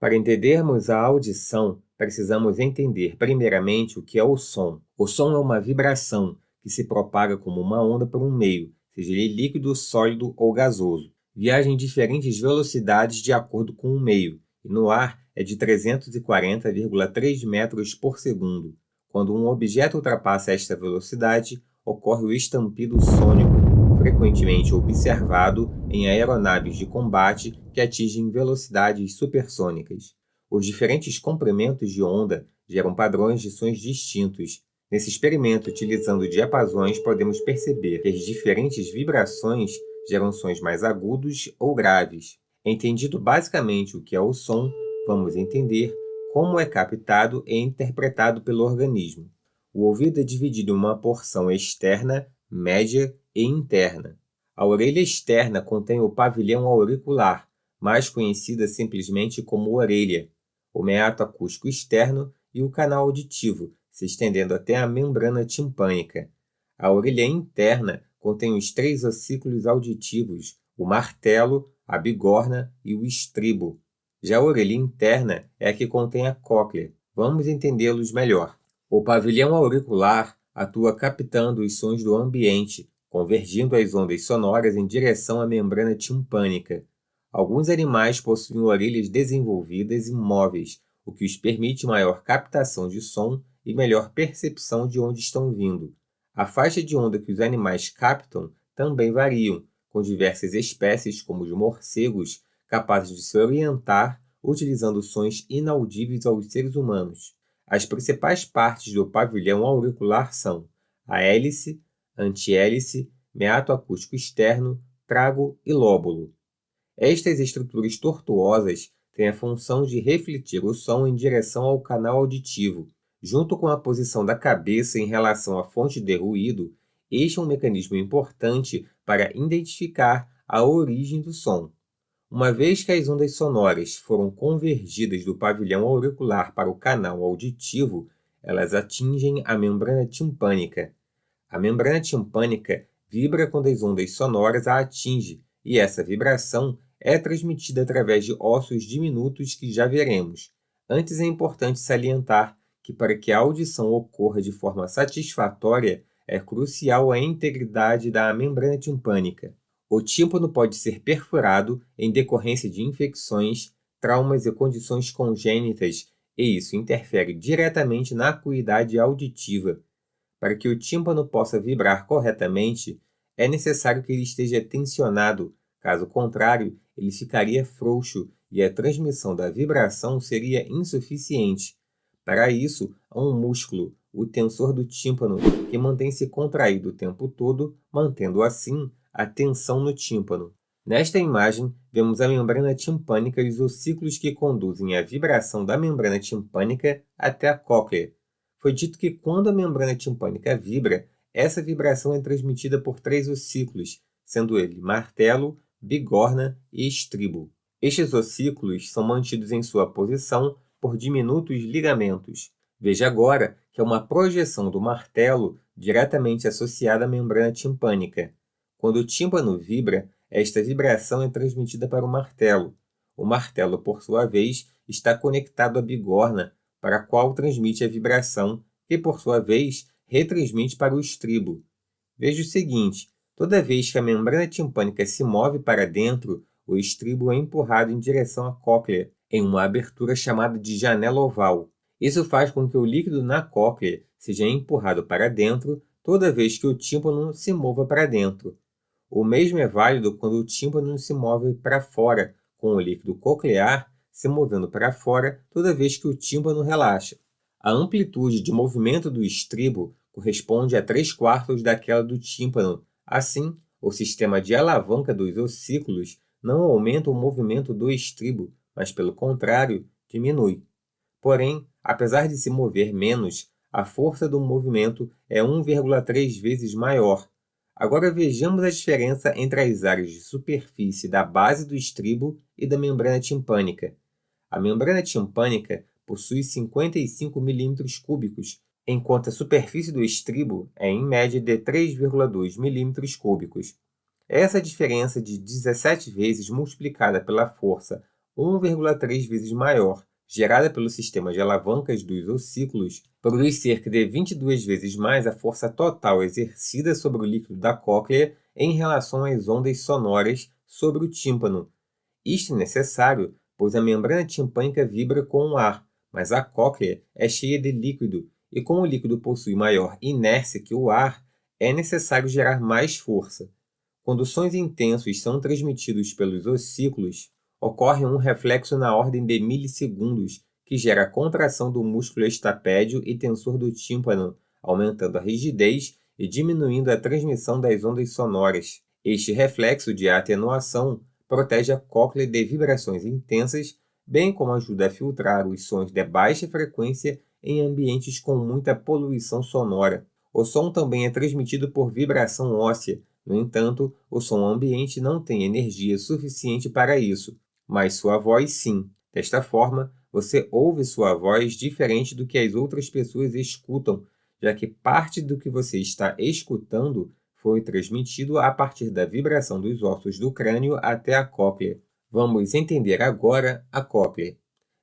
Para entendermos a audição, precisamos entender primeiramente o que é o som. O som é uma vibração que se propaga como uma onda por um meio, seja ele líquido, sólido ou gasoso. Viaja em diferentes velocidades de acordo com o meio, e no ar é de 340,3 metros por segundo. Quando um objeto ultrapassa esta velocidade, ocorre o estampido sônico, frequentemente observado em aeronaves de combate que atingem velocidades supersônicas. Os diferentes comprimentos de onda geram padrões de sons distintos. Nesse experimento, utilizando diapasões, podemos perceber que as diferentes vibrações geram sons mais agudos ou graves. Entendido basicamente o que é o som, vamos entender como é captado e interpretado pelo organismo. O ouvido é dividido em uma porção externa, média e interna. A orelha externa contém o pavilhão auricular, mais conhecida simplesmente como orelha, o meato acústico externo e o canal auditivo, se estendendo até a membrana timpânica. A orelha interna contém os 3 ossículos auditivos, o martelo, a bigorna e o estribo. Já a orelha interna é a que contém a cóclea. Vamos entendê-los melhor. O pavilhão auricular atua captando os sons do ambiente, convergindo as ondas sonoras em direção à membrana timpânica. Alguns animais possuem orelhas desenvolvidas e móveis, o que os permite maior captação de som e melhor percepção de onde estão vindo. A faixa de onda que os animais captam também variam, com diversas espécies, como os morcegos, capazes de se orientar utilizando sons inaudíveis aos seres humanos. As principais partes do pavilhão auricular são a hélice, antihélice, meato acústico externo, trago e lóbulo. Estas estruturas tortuosas têm a função de refletir o som em direção ao canal auditivo. Junto com a posição da cabeça em relação à fonte de ruído, este é um mecanismo importante para identificar a origem do som. Uma vez que as ondas sonoras foram convergidas do pavilhão auricular para o canal auditivo, elas atingem a membrana timpânica. A membrana timpânica vibra quando as ondas sonoras a atingem, e essa vibração é transmitida através de ossos diminutos que já veremos. Antes é importante salientar que para que a audição ocorra de forma satisfatória, é crucial a integridade da membrana timpânica. O tímpano pode ser perfurado em decorrência de infecções, traumas e condições congênitas, e isso interfere diretamente na acuidade auditiva. Para que o tímpano possa vibrar corretamente, é necessário que ele esteja tensionado, caso contrário, ele ficaria frouxo e a transmissão da vibração seria insuficiente. Para isso, há um músculo, o tensor do tímpano, que mantém-se contraído o tempo todo, mantendo assim a tensão no tímpano. Nesta imagem, vemos a membrana timpânica e os ossículos que conduzem a vibração da membrana timpânica até a cóclea. Foi dito que quando a membrana timpânica vibra, essa vibração é transmitida por 3 ossículos, sendo eles martelo, bigorna e estribo. Estes ossículos são mantidos em sua posição por diminutos ligamentos. Veja agora que é uma projeção do martelo diretamente associada à membrana timpânica. Quando o tímpano vibra, esta vibração é transmitida para o martelo. O martelo, por sua vez, está conectado à bigorna, para a qual transmite a vibração, que, por sua vez, retransmite para o estribo. Veja o seguinte: toda vez que a membrana timpânica se move para dentro, o estribo é empurrado em direção à cóclea, em uma abertura chamada de janela oval. Isso faz com que o líquido na cóclea seja empurrado para dentro toda vez que o tímpano se mova para dentro. O mesmo é válido quando o tímpano se move para fora, com o líquido coclear se movendo para fora toda vez que o tímpano relaxa. A amplitude de movimento do estribo corresponde a 3/4 daquela do tímpano. Assim, o sistema de alavanca dos ossículos não aumenta o movimento do estribo, mas, pelo contrário, diminui. Porém, apesar de se mover menos, a força do movimento é 1,3 vezes maior. Agora vejamos a diferença entre as áreas de superfície da base do estribo e da membrana timpânica. A membrana timpânica possui 55 mm3, enquanto a superfície do estribo é em média de 3,2 mm3. Essa diferença de 17 vezes multiplicada pela força 1,3 vezes maior, gerada pelo sistema de alavancas dos ossículos, produz cerca de 22 vezes mais a força total exercida sobre o líquido da cóclea em relação às ondas sonoras sobre o tímpano. Isto é necessário, pois a membrana timpânica vibra com o ar, mas a cóclea é cheia de líquido, e como o líquido possui maior inércia que o ar, é necessário gerar mais força. Quando sons intensos são transmitidos pelos ossículos, ocorre um reflexo na ordem de milissegundos, que gera a contração do músculo estapédio e tensor do tímpano, aumentando a rigidez e diminuindo a transmissão das ondas sonoras. Este reflexo de atenuação protege a cóclea de vibrações intensas, bem como ajuda a filtrar os sons de baixa frequência em ambientes com muita poluição sonora. O som também é transmitido por vibração óssea. No entanto, o som ambiente não tem energia suficiente para isso, mas sua voz sim. Desta forma, você ouve sua voz diferente do que as outras pessoas escutam, já que parte do que você está escutando foi transmitido a partir da vibração dos ossos do crânio até a cóclea. Vamos entender agora a cóclea.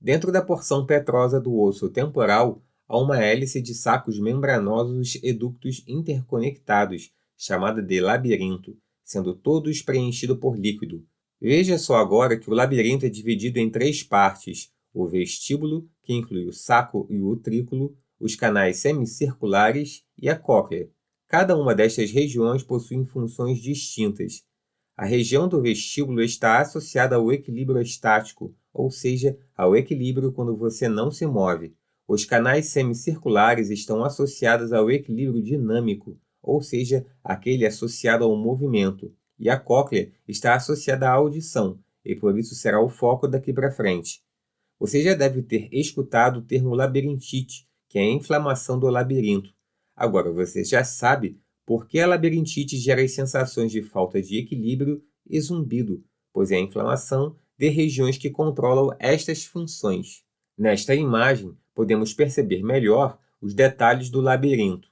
Dentro da porção petrosa do osso temporal, há uma hélice de sacos membranosos e ductos interconectados, chamada de labirinto, sendo todos preenchidos por líquido. Veja só agora que o labirinto é dividido em 3 partes: o vestíbulo, que inclui o saco e o utrículo, os canais semicirculares e a cóclea. Cada uma destas regiões possui funções distintas. A região do vestíbulo está associada ao equilíbrio estático, ou seja, ao equilíbrio quando você não se move. Os canais semicirculares estão associados ao equilíbrio dinâmico, ou seja, aquele associado ao movimento. E a cóclea está associada à audição, e por isso será o foco daqui para frente. Você já deve ter escutado o termo labirintite, que é a inflamação do labirinto. Agora você já sabe por que a labirintite gera as sensações de falta de equilíbrio e zumbido, pois é a inflamação de regiões que controlam estas funções. Nesta imagem, podemos perceber melhor os detalhes do labirinto.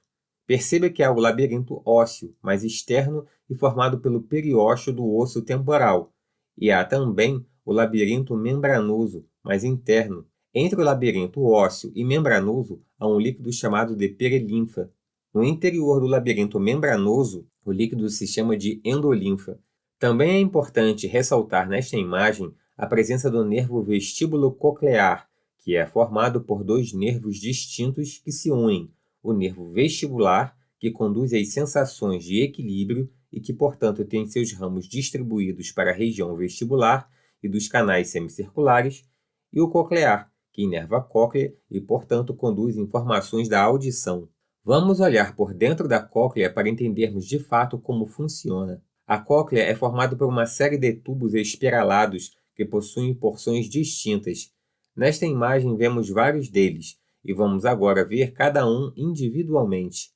Perceba que há o labirinto ósseo, mais externo e formado pelo periósteo do osso temporal, e há também o labirinto membranoso, mais interno. Entre o labirinto ósseo e membranoso há um líquido chamado de perilinfa. No interior do labirinto membranoso, o líquido se chama de endolinfa. Também é importante ressaltar nesta imagem a presença do nervo vestíbulo coclear, que é formado por 2 nervos distintos que se unem: o nervo vestibular, que conduz às sensações de equilíbrio e que, portanto, tem seus ramos distribuídos para a região vestibular e dos canais semicirculares, e o coclear, que inerva a cóclea e, portanto, conduz informações da audição. Vamos olhar por dentro da cóclea para entendermos de fato como funciona. A cóclea é formada por uma série de tubos espiralados que possuem porções distintas. Nesta imagem vemos vários deles, e vamos agora ver cada um individualmente.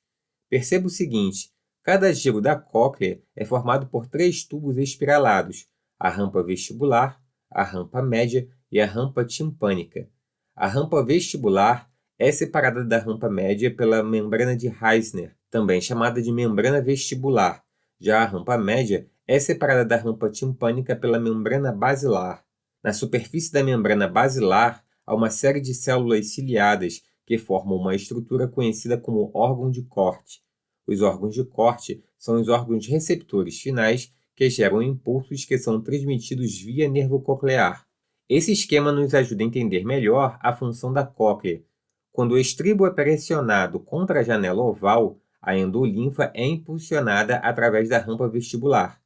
Perceba o seguinte: cada giro da cóclea é formado por 3 tubos espiralados: a rampa vestibular, a rampa média e a rampa timpânica. A rampa vestibular é separada da rampa média pela membrana de Heisner, também chamada de membrana vestibular. Já a rampa média é separada da rampa timpânica pela membrana basilar. Na superfície da membrana basilar há uma série de células ciliadas que formam uma estrutura conhecida como órgão de corte. Os órgãos de corte são os órgãos receptores finais que geram impulsos que são transmitidos via nervo coclear. Esse esquema nos ajuda a entender melhor a função da cóclea. Quando o estribo é pressionado contra a janela oval, a endolinfa é impulsionada através da rampa vestibular.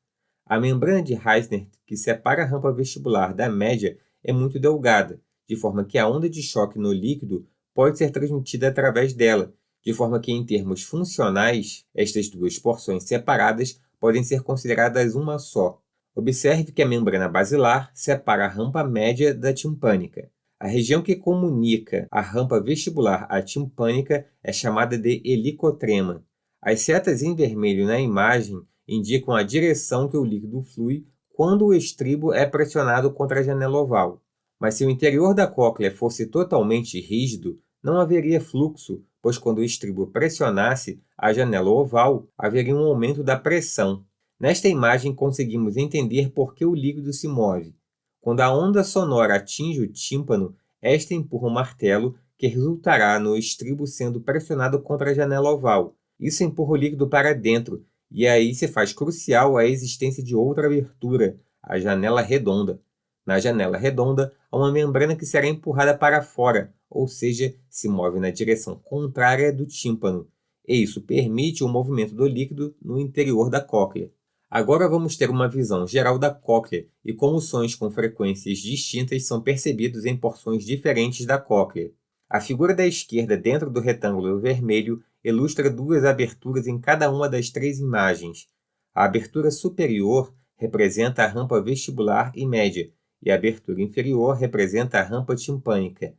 A membrana de Heisner, que separa a rampa vestibular da média, é muito delgada, de forma que a onda de choque no líquido pode ser transmitida através dela, de forma que, em termos funcionais, estas 2 porções separadas podem ser consideradas uma só. Observe que a membrana basilar separa a rampa média da timpânica. A região que comunica a rampa vestibular à timpânica é chamada de helicotrema. As setas em vermelho na imagem indicam a direção que o líquido flui quando o estribo é pressionado contra a janela oval. Mas se o interior da cóclea fosse totalmente rígido, não haveria fluxo, pois quando o estribo pressionasse a janela oval, haveria um aumento da pressão. Nesta imagem conseguimos entender por que o líquido se move. Quando a onda sonora atinge o tímpano, esta empurra o martelo, que resultará no estribo sendo pressionado contra a janela oval. Isso empurra o líquido para dentro, e aí se faz crucial a existência de outra abertura, a janela redonda. Na janela redonda, há uma membrana que será empurrada para fora, ou seja, se move na direção contrária do tímpano, e isso permite o movimento do líquido no interior da cóclea. Agora vamos ter uma visão geral da cóclea e como sons com frequências distintas são percebidos em porções diferentes da cóclea. A figura da esquerda dentro do retângulo vermelho ilustra duas aberturas em cada uma das três imagens. A abertura superior representa a rampa vestibular e média, e a abertura inferior representa a rampa timpânica.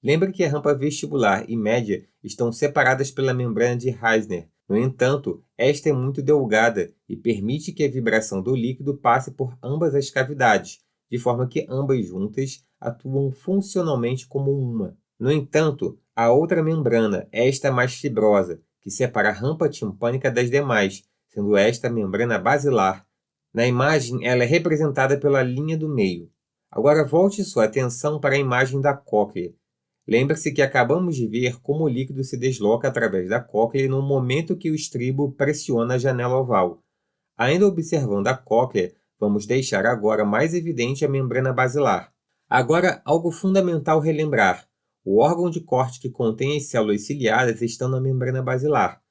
Lembre que a rampa vestibular e média estão separadas pela membrana de Reissner. No entanto, esta é muito delgada e permite que a vibração do líquido passe por ambas as cavidades, de forma que ambas juntas atuam funcionalmente como uma. No entanto, a outra membrana, esta mais fibrosa, que separa a rampa timpânica das demais, sendo esta a membrana basilar. Na imagem, ela é representada pela linha do meio. Agora volte sua atenção para a imagem da cóclea. Lembre-se que acabamos de ver como o líquido se desloca através da cóclea no momento que o estribo pressiona a janela oval. Ainda observando a cóclea, vamos deixar agora mais evidente a membrana basilar. Agora, algo fundamental relembrar. O órgão de corte que contém as células ciliadas está na membrana basilar.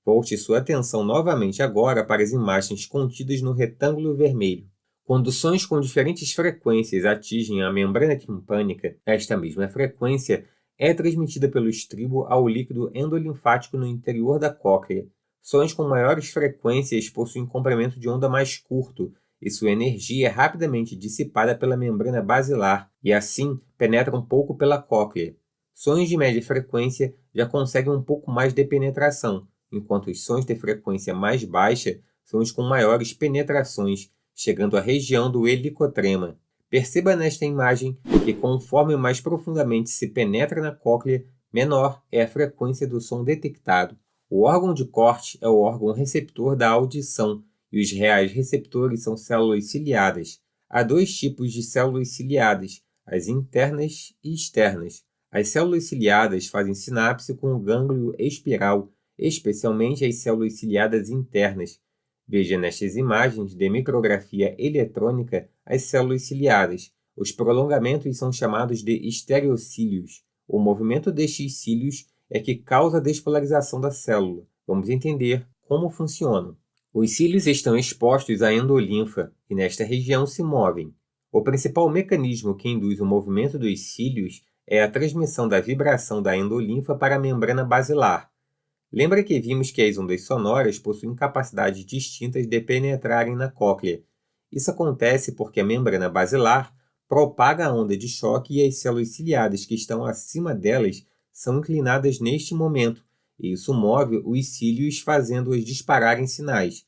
Volte sua atenção novamente agora para as imagens contidas no retângulo vermelho. Quando sons com diferentes frequências atingem a membrana timpânica, esta mesma frequência é transmitida pelo estribo ao líquido endolinfático no interior da cóclea. Sons com maiores frequências possuem comprimento de onda mais curto, e sua energia é rapidamente dissipada pela membrana basilar e, assim, penetra um pouco pela cóclea. Sons de média frequência já conseguem um pouco mais de penetração, enquanto os sons de frequência mais baixa são os com maiores penetrações, chegando à região do helicotrema. Perceba nesta imagem que conforme mais profundamente se penetra na cóclea, menor é a frequência do som detectado. O órgão de corte é o órgão receptor da audição, e os reais receptores são células ciliadas. Há dois tipos de células ciliadas, as internas e externas. As células ciliadas fazem sinapse com o gânglio espiral, especialmente as células ciliadas internas. Veja nestas imagens de micrografia eletrônica as células ciliadas. Os prolongamentos são chamados de estereocílios. O movimento destes cílios é que causa a despolarização da célula. Vamos entender como funcionam. Os cílios estão expostos à endolinfa e nesta região se movem. O principal mecanismo que induz o movimento dos cílios é a transmissão da vibração da endolinfa para a membrana basilar. Lembra que vimos que as ondas sonoras possuem capacidades distintas de penetrarem na cóclea. Isso acontece porque a membrana basilar propaga a onda de choque e as células ciliadas que estão acima delas são inclinadas neste momento, e isso move os cílios fazendo-os dispararem sinais.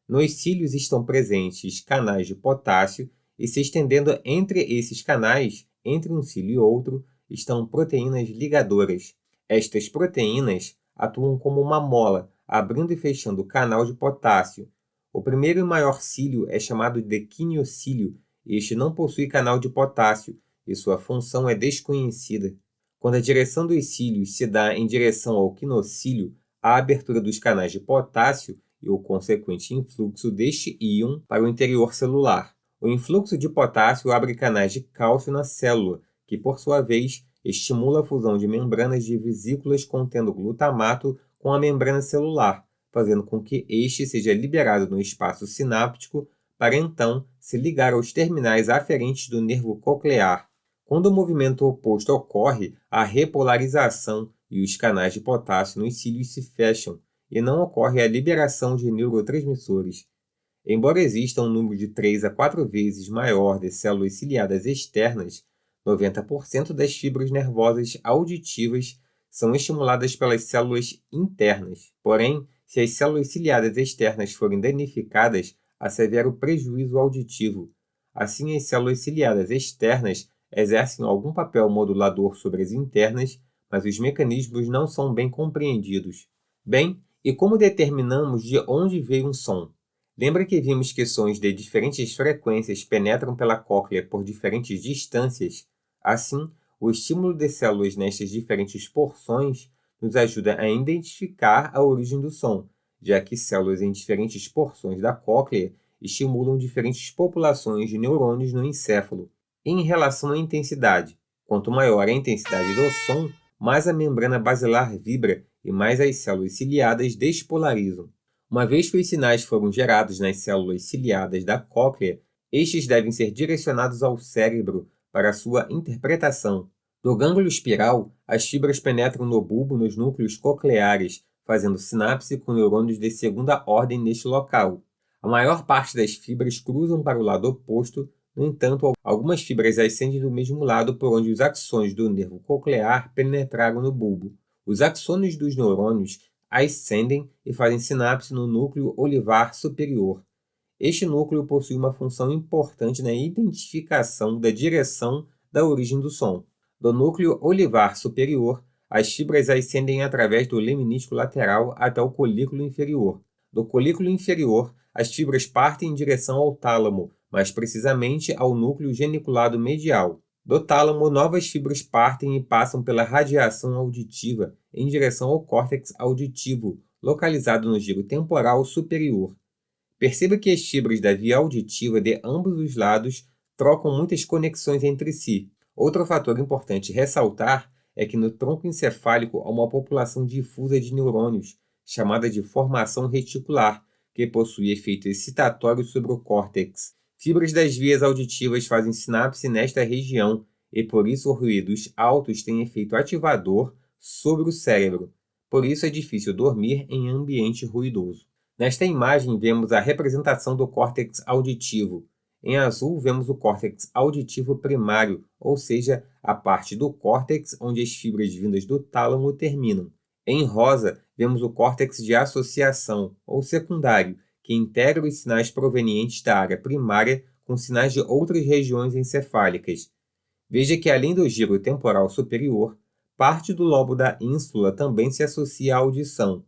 Nos cílios estão presentes canais de potássio e se estendendo entre esses canais, entre um cílio e outro, estão proteínas ligadoras. Estas proteínas atuam como uma mola, abrindo e fechando o canal de potássio. O primeiro e maior cílio é chamado de quiniocílio. Este não possui canal de potássio e sua função é desconhecida. Quando a direção dos cílios se dá em direção ao quinocílio, a abertura dos canais de potássio e o consequente influxo deste íon para o interior celular. O influxo de potássio abre canais de cálcio na célula, que por sua vez estimula a fusão de membranas de vesículas contendo glutamato com a membrana celular, fazendo com que este seja liberado no espaço sináptico para então se ligar aos terminais aferentes do nervo coclear. Quando o movimento oposto ocorre, a repolarização e os canais de potássio nos cílios se fecham e não ocorre a liberação de neurotransmissores. Embora exista um número de 3 a 4 vezes maior de células ciliadas externas, 90% das fibras nervosas auditivas são estimuladas pelas células internas. Porém, se as células ciliadas externas forem danificadas, há severo prejuízo auditivo. Assim, as células ciliadas externas exercem algum papel modulador sobre as internas, mas os mecanismos não são bem compreendidos. Bem, e como determinamos de onde veio um som? Lembra que vimos que sons de diferentes frequências penetram pela cóclea por diferentes distâncias? Assim, o estímulo de células nestas diferentes porções nos ajuda a identificar a origem do som, já que células em diferentes porções da cóclea estimulam diferentes populações de neurônios no encéfalo. Em relação à intensidade, quanto maior a intensidade do som, mais a membrana basilar vibra e mais as células ciliadas despolarizam. Uma vez que os sinais foram gerados nas células ciliadas da cóclea, estes devem ser direcionados ao cérebro para sua interpretação. Do gânglio espiral, as fibras penetram no bulbo nos núcleos cocleares, fazendo sinapse com neurônios de segunda ordem neste local. A maior parte das fibras cruzam para o lado oposto, no entanto, algumas fibras ascendem do mesmo lado por onde os axônios do nervo coclear penetraram no bulbo. Os axônios dos neurônios ascendem e fazem sinapse no núcleo olivar superior. Este núcleo possui uma função importante na identificação da direção da origem do som. Do núcleo olivar superior, as fibras ascendem através do leminítico lateral até o colículo inferior. Do colículo inferior, as fibras partem em direção ao tálamo, mais precisamente ao núcleo geniculado medial. Do tálamo, novas fibras partem e passam pela radiação auditiva em direção ao córtex auditivo, localizado no giro temporal superior. Perceba que as fibras da via auditiva de ambos os lados trocam muitas conexões entre si. Outro fator importante ressaltar é que no tronco encefálico há uma população difusa de neurônios, chamada de formação reticular, que possui efeito excitatório sobre o córtex. Fibras das vias auditivas fazem sinapse nesta região e por isso ruídos altos têm efeito ativador sobre o cérebro. Por isso é difícil dormir em ambiente ruidoso. Nesta imagem vemos a representação do córtex auditivo. Em azul vemos o córtex auditivo primário, ou seja, a parte do córtex onde as fibras vindas do tálamo terminam. Em rosa vemos o córtex de associação, ou secundário, que integra os sinais provenientes da área primária com sinais de outras regiões encefálicas. Veja que além do giro temporal superior, parte do lobo da ínsula também se associa à audição.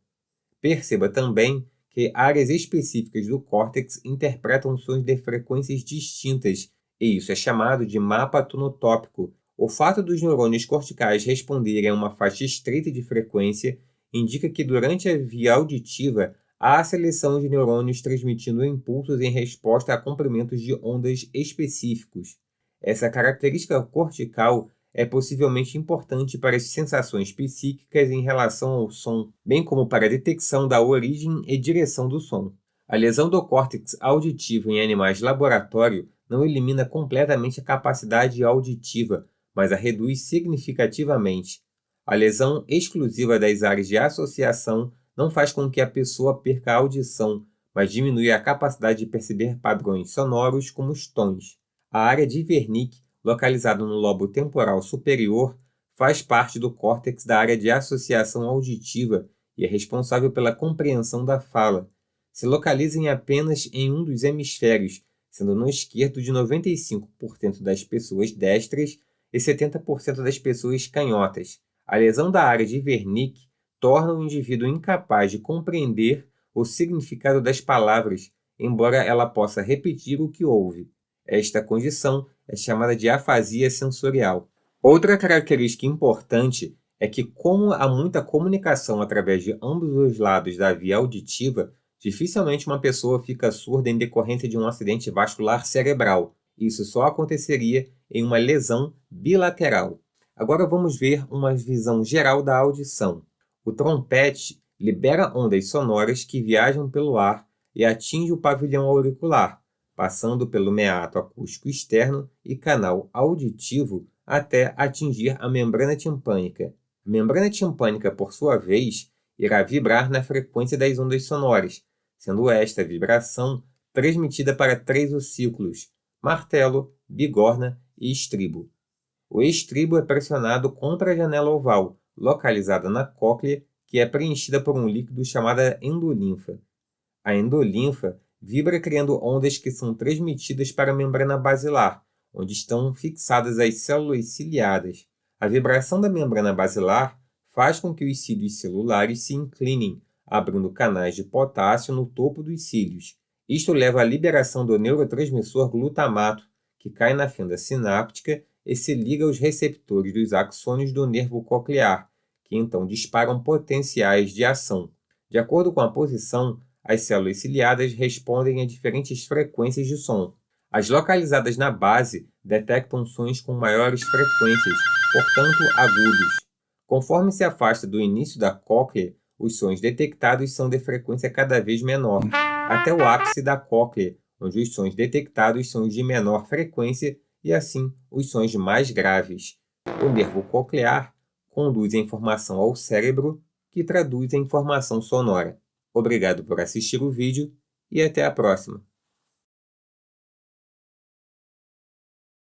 Perceba também que áreas específicas do córtex interpretam sons de frequências distintas, e isso é chamado de mapa tonotópico. O fato dos neurônios corticais responderem a uma faixa estreita de frequência indica que durante a via auditiva há a seleção de neurônios transmitindo impulsos em resposta a comprimentos de ondas específicos. Essa característica cortical é possivelmente importante para as sensações psíquicas em relação ao som, bem como para a detecção da origem e direção do som. A lesão do córtex auditivo em animais de laboratório não elimina completamente a capacidade auditiva, mas a reduz significativamente. A lesão exclusiva das áreas de associação não faz com que a pessoa perca a audição, mas diminui a capacidade de perceber padrões sonoros como os tons. A área de Wernicke, localizada no lobo temporal superior, faz parte do córtex da área de associação auditiva e é responsável pela compreensão da fala. Se localiza apenas em um dos hemisférios, sendo no esquerdo de 95% das pessoas destras e 70% das pessoas canhotas. A lesão da área de Wernicke torna o indivíduo incapaz de compreender o significado das palavras, embora ela possa repetir o que ouve. Esta condição é chamada de afasia sensorial. Outra característica importante é que, como há muita comunicação através de ambos os lados da via auditiva, dificilmente uma pessoa fica surda em decorrência de um acidente vascular cerebral. Isso só aconteceria em uma lesão bilateral. Agora vamos ver uma visão geral da audição. O trompete libera ondas sonoras que viajam pelo ar e atingem o pavilhão auricular, passando pelo meato acústico externo e canal auditivo até atingir a membrana timpânica. A membrana timpânica, por sua vez, irá vibrar na frequência das ondas sonoras, sendo esta vibração transmitida para 3 ossículos: martelo, bigorna e estribo. O estribo é pressionado contra a janela oval, localizada na cóclea, que é preenchida por um líquido chamado endolinfa. A endolinfa vibra criando ondas que são transmitidas para a membrana basilar, onde estão fixadas as células ciliadas. A vibração da membrana basilar faz com que os cílios celulares se inclinem, abrindo canais de potássio no topo dos cílios. Isto leva à liberação do neurotransmissor glutamato, que cai na fenda sináptica e se liga aos receptores dos axônios do nervo coclear, que então disparam potenciais de ação. De acordo com a posição, as células ciliadas respondem a diferentes frequências de som. As localizadas na base detectam sons com maiores frequências, portanto agudos. Conforme se afasta do início da cóclea, os sons detectados são de frequência cada vez menor, até o ápice da cóclea, onde os sons detectados são os de menor frequência e, assim, os sons mais graves. O nervo coclear conduz a informação ao cérebro, que traduz a informação sonora. Obrigado por assistir o vídeo e até a próxima!